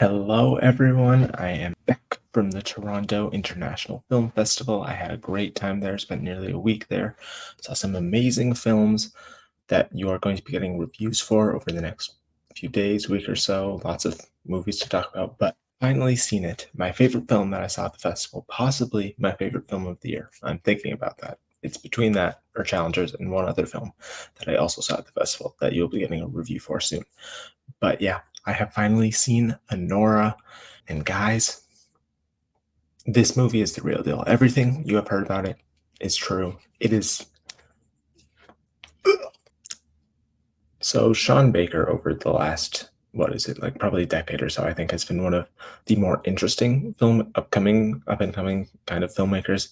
Hello, everyone. I am back from the Toronto International Film Festival. I had a great time there, spent nearly a week there, saw some amazing films that you are going to be getting reviews for over the next few days, week or so. Lots of movies to talk about, but finally seen it. My favorite film that I saw at the festival, possibly my favorite film of the year. I'm thinking about that. It's between that or Challengers and one other film that I also saw at the festival that you'll be getting a review for soon. But yeah, I have finally seen ANORA, and guys, this movie is the real deal. Everything you have heard about it is true. It is. So Sean Baker, over the last, what is it, like probably a decade or so, I think has been one of the more interesting up and coming kind of filmmakers.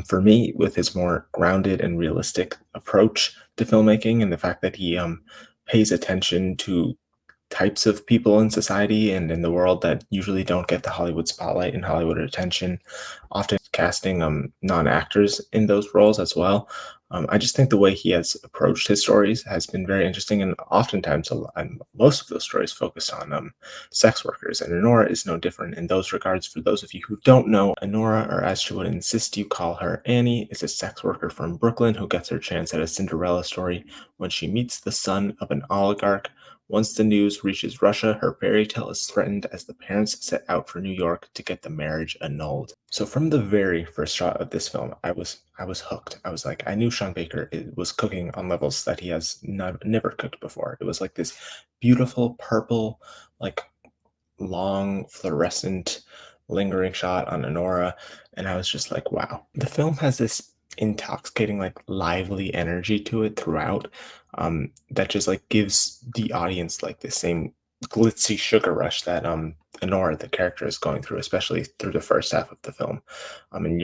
For me, with his more grounded and realistic approach to filmmaking, and the fact that he pays attention to types of people in society and in the world that usually don't get the Hollywood spotlight and Hollywood attention, often casting non-actors in those roles as well. I just think the way he has approached his stories has been very interesting, and oftentimes, and most of those stories focus on sex workers, and Honora is no different in those regards. For those of you who don't know, Honora, or as she would insist you call her, Annie, is a sex worker from Brooklyn who gets her chance at a Cinderella story when she meets the son of an oligarch. Once the news reaches Russia, her fairy tale is threatened as the parents set out for New York to get the marriage annulled. So from the very first shot of this film, I was hooked. I was like, I knew Sean Baker was cooking on levels that he has never cooked before. It was like this beautiful purple, like long fluorescent lingering shot on Honora, and I was just like, wow. The film has this intoxicating, like lively energy to it throughout, that just like gives the audience like the same glitzy sugar rush that Honora, the character, is going through, especially through the first half of the film. And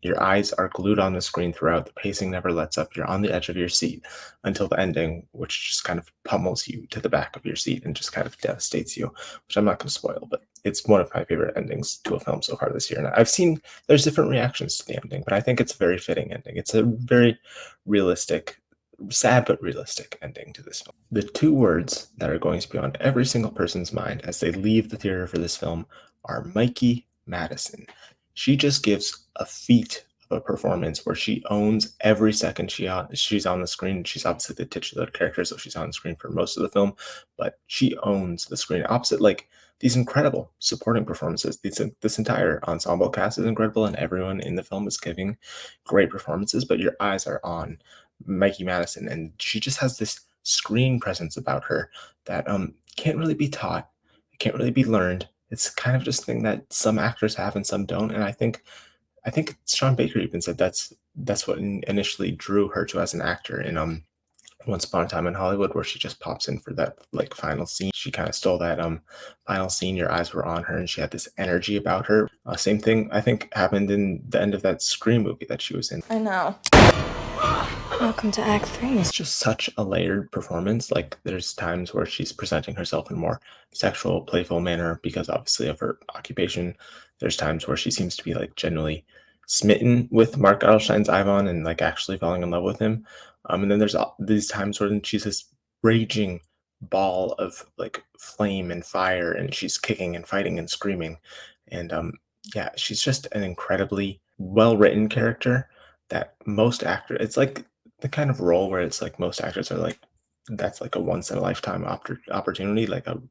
your eyes are glued on the screen throughout. The pacing never lets up. You're on the edge of your seat until the ending, which just kind of pummels you to the back of your seat and just kind of devastates you, which I'm not going to spoil, but it's one of my favorite endings to a film so far this year. And I've seen there's different reactions to the ending, but I think it's a very fitting ending. It's a very realistic, sad but realistic ending to this film. The two words that are going to be on every single person's mind as they leave the theater for this film are Mikey Madison. She just gives a feat of a performance where she owns every second she's on the screen. She's obviously the titular character, so she's on the screen for most of the film, but she owns the screen. Opposite, like, these incredible supporting performances. This entire ensemble cast is incredible, and everyone in the film is giving great performances, but your eyes are on Mikey Madison, and she just has this screen presence about her that can't really be taught, it can't really be learned. It's kind of just a thing that some actors have and some don't, and I think Sean Baker even said that's what initially drew her to as an actor in Once Upon a Time in Hollywood, where she just pops in for that like final scene. She kind of stole that final scene. Your eyes were on her, and she had this energy about her. Same thing I think happened in the end of that Scream movie that she was in. I know. Welcome to Act 3. It's just such a layered performance. Like, there's times where she's presenting herself in a more sexual, playful manner because obviously of her occupation. There's times where she seems to be like genuinely smitten with Mark Adelstein's Ivan and like actually falling in love with him. And then there's these times where she's this raging ball of like flame and fire, and she's kicking and fighting and screaming. And yeah, she's just an incredibly well written character that most actors, it's like the kind of role where it's like most actors are like, that's like a once in a lifetime opportunity. Like a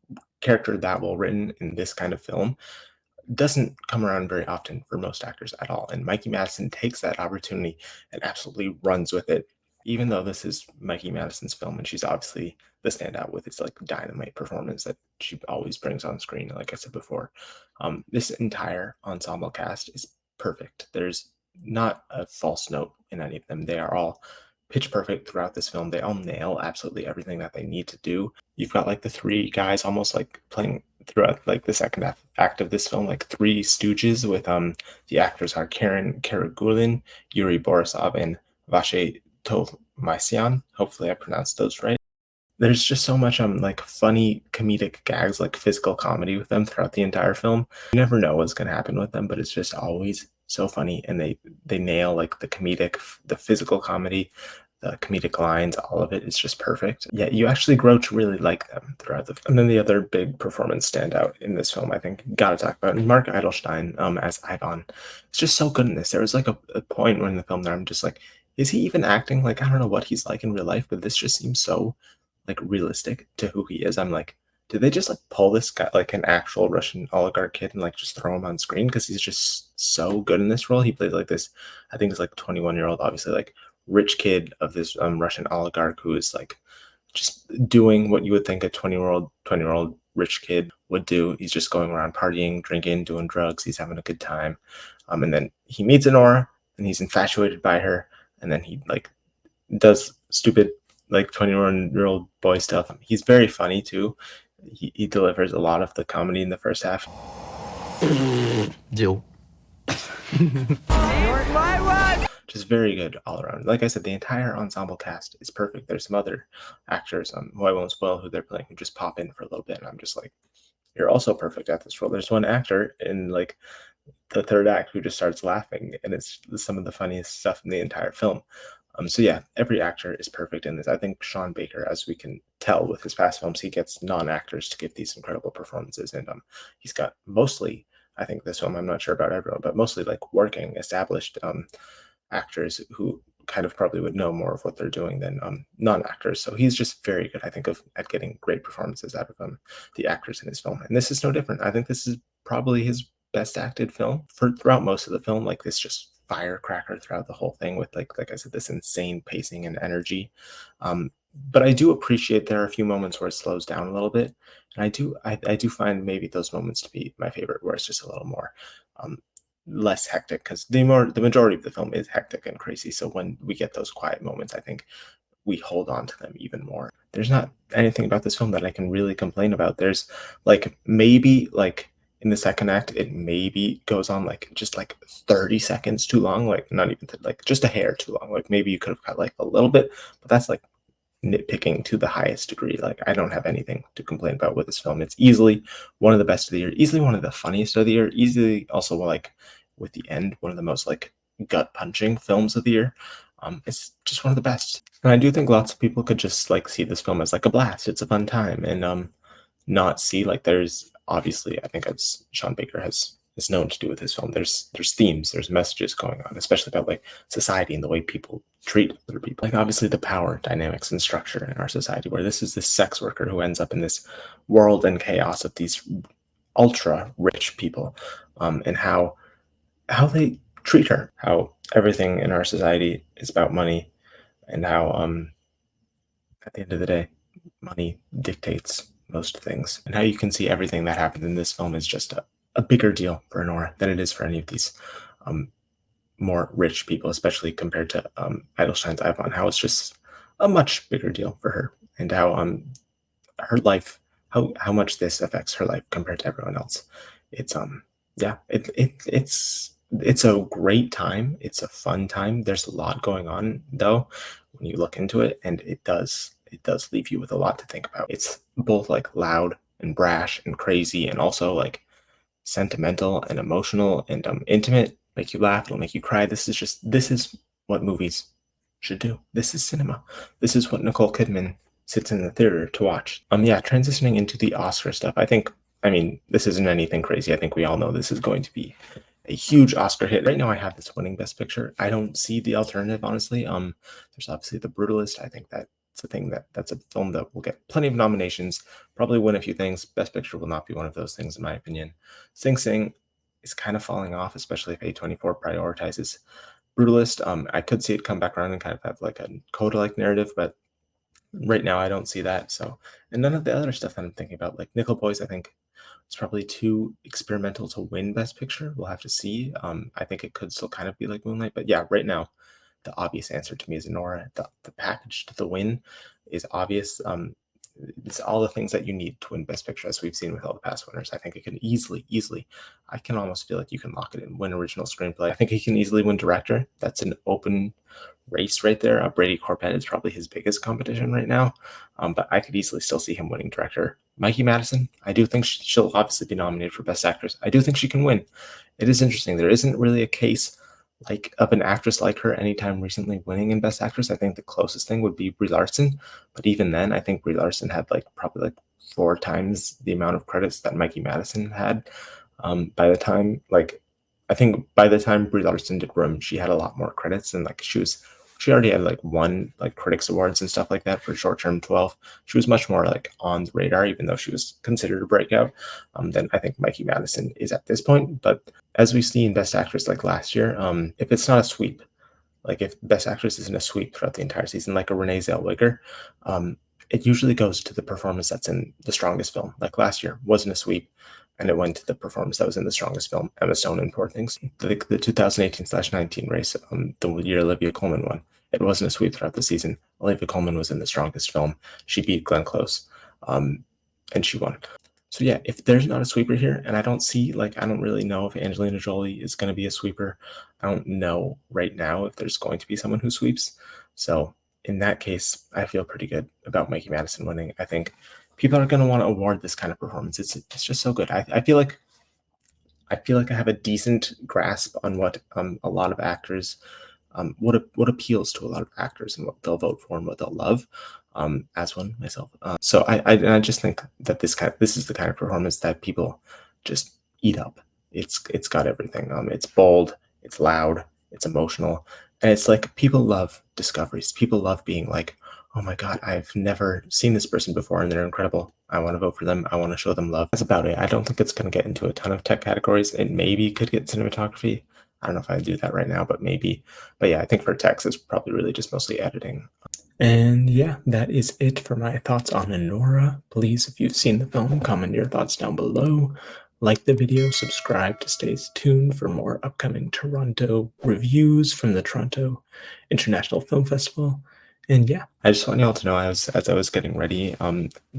character that well written in this kind of film doesn't come around very often for most actors at all. And Mikey Madison takes that opportunity and absolutely runs with it. Even though this is Mikey Madison's film, and she's obviously the standout with its like dynamite performance that she always brings on screen, like I said before, this entire ensemble cast is perfect. There's not a false note in any of them. They are all pitch perfect throughout this film. They all nail absolutely everything that they need to do. You've got like the three guys almost like playing throughout like the second act of this film, like three stooges with the actors are Karen Karagulin, Yuri Borisov, and Vache Tolmaisian. Hopefully I pronounced those right. There's just so much like funny comedic gags, like physical comedy with them throughout the entire film. You never know what's going to happen with them, but it's just always so funny, and they nail like the comedic, the physical comedy, the comedic lines, all of it is just perfect. Yeah, you actually grow to really like them throughout the film. And then the other big performance standout in this film, I think, gotta talk about Mark Eidelstein as Ivan. It's just so good in this. There was like a point in the film that I'm just like, is he even acting? Like, I don't know what he's like in real life, but this just seems so like realistic to who he is. I'm like, did they just like pull this guy like an actual Russian oligarch kid and like just throw him on screen because he's just so good in this role? He plays like this, I think it's like 21-year-old, obviously like rich kid of this Russian oligarch who is like just doing what you would think a 20-year-old rich kid would do. He's just going around partying, drinking, doing drugs. He's having a good time. And then he meets Anora and he's infatuated by her. And then he like does stupid like 21-year-old boy stuff. He's very funny too. He delivers a lot of the comedy in the first half. Jill. Just very good all around. Like I said, the entire ensemble cast is perfect. There's some other actors who I won't spoil who they're playing who just pop in for a little bit, and I'm just like, you're also perfect at this role. There's one actor in like the third act who just starts laughing, and it's some of the funniest stuff in the entire film. So yeah, every actor is perfect in this. I think Sean Baker, as we can tell with his past films, he gets non-actors to give these incredible performances, and he's got mostly, I think this film, I'm not sure about everyone, but mostly like working, established actors who kind of probably would know more of what they're doing than non-actors. So he's just very good, I think, at getting great performances out of the actors in his film. And this is no different. I think this is probably his best acted film throughout most of the film. Like this just firecracker throughout the whole thing with like I said, this insane pacing and energy. But I do appreciate there are a few moments where it slows down a little bit. And I do find maybe those moments to be my favorite, where it's just a little more less hectic, because the majority of the film is hectic and crazy. So when we get those quiet moments, I think we hold on to them even more. There's not anything about this film that I can really complain about. There's like maybe like in the second act, it maybe goes on like just like 30 seconds too long, like not even like just a hair too long. Like maybe you could have cut like a little bit, but that's like nitpicking to the highest degree. Like I don't have anything to complain about with this film. It's easily one of the best of the year, easily one of the funniest of the year, easily also like with the end, one of the most like gut punching films of the year. It's just one of the best. And I do think lots of people could just like see this film as like a blast. It's a fun time, and not see like there's obviously, I think as Sean Baker is known to do with his film, there's themes, there's messages going on, especially about like society and the way people treat other people. Like obviously the power dynamics and structure in our society, where this is this sex worker who ends up in this world and chaos of these ultra rich people, and how they treat her, how everything in our society is about money, and how at the end of the day, money dictates most things, and how you can see everything that happens in this film is just a bigger deal for Nora than it is for any of these more rich people, especially compared to Eidelstein's Ivan, how it's just a much bigger deal for her, and how her life, how much this affects her life compared to everyone else. It's yeah, it's a great time. It's a fun time. There's a lot going on though when you look into it, and it does leave you with a lot to think about. It's both like loud and brash and crazy, and also like sentimental and emotional and intimate. Make you laugh, it'll make you cry. This is what movies should do. This is cinema. This is what Nicole Kidman sits in the theater to watch. Yeah, transitioning into the Oscar stuff. I mean, this isn't anything crazy. I think we all know this is going to be a huge Oscar hit. Right now I have this winning Best Picture. I don't see the alternative, honestly. There's obviously The Brutalist. I think that's a thing that's a film that will get plenty of nominations, probably win a few things. Best Picture will not be one of those things, in my opinion. Sing Sing is kind of falling off, especially if A24 prioritizes Brutalist. I could see it come back around and kind of have like a Coda-like narrative, but right now I don't see that. So, and none of the other stuff that I'm thinking about, like Nickel Boys, I think it's probably too experimental to win Best Picture. We'll have to see. I think it could still kind of be like Moonlight, but yeah, right now the obvious answer to me is ANORA. The package to the win is obvious. It's all the things that you need to win Best Picture, as we've seen with all the past winners. I think it can easily, I can almost feel like you can lock it in, win original screenplay. I think he can easily win director. That's an open race right there. Brady Corbett is probably his biggest competition right now, but I could easily still see him winning director. Mikey Madison, I do think she'll obviously be nominated for Best Actress. I do think she can win. It is interesting. There isn't really a case like of an actress like her anytime recently winning in Best Actress. I think the closest thing would be Brie Larson, but even then, I think Brie Larson had like probably like 4 times the amount of credits that Mikey Madison had. By the time like I think by the time Brie Larson did Room, she had a lot more credits and like she already had like won like critics awards and stuff like that for Short Term 12. She was much more like on the radar, even though she was considered a breakout, than I think Mikey Madison is at this point. But as we see in Best Actress like last year, if it's not a sweep, like if Best Actress isn't a sweep throughout the entire season, like a Renee Zellweger, um, it usually goes to the performance that's in the strongest film. Like last year wasn't a sweep, and it went to the performance that was in the strongest film, Emma Stone in Poor Things. The 2018/19 race, the year Olivia Colman won, it wasn't a sweep throughout the season. Olivia Colman was in the strongest film. She beat Glenn Close, and she won. So yeah, if there's not a sweeper here, and I don't really know if Angelina Jolie is going to be a sweeper. I don't know right now if there's going to be someone who sweeps. So in that case, I feel pretty good about Mikey Madison winning. I think people are going to want to award this kind of performance. It's just so good. I feel like I have a decent grasp on what a lot of actors what appeals to a lot of actors and what they'll vote for and what they'll love. As one myself, so I just think that this is the kind of performance that people just eat up. It's got everything. It's bold, it's loud, it's emotional, and it's like people love discoveries. People love being like, oh my god, I've never seen this person before and they're incredible. I want to vote for them. I want to show them love. That's about it. I don't think it's going to get into a ton of tech categories. It maybe could get cinematography. I don't know if I do that right now, but maybe. But yeah, I think for text, it's probably really just mostly editing. And yeah, that is it for my thoughts on ANORA. Please, if you've seen the film, comment your thoughts down below. Like the video, subscribe to stay tuned for more upcoming Toronto reviews from the Toronto International Film Festival. And yeah, I just want y'all to know as I was getting ready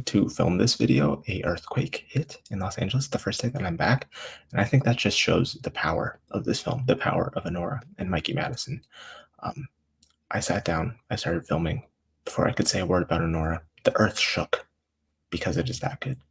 to film this video, a earthquake hit in Los Angeles the first day that I'm back. And I think that just shows the power of this film, the power of ANORA and Mikey Madison. I sat down, I started filming. Before I could say a word about ANORA, the earth shook because it is that good.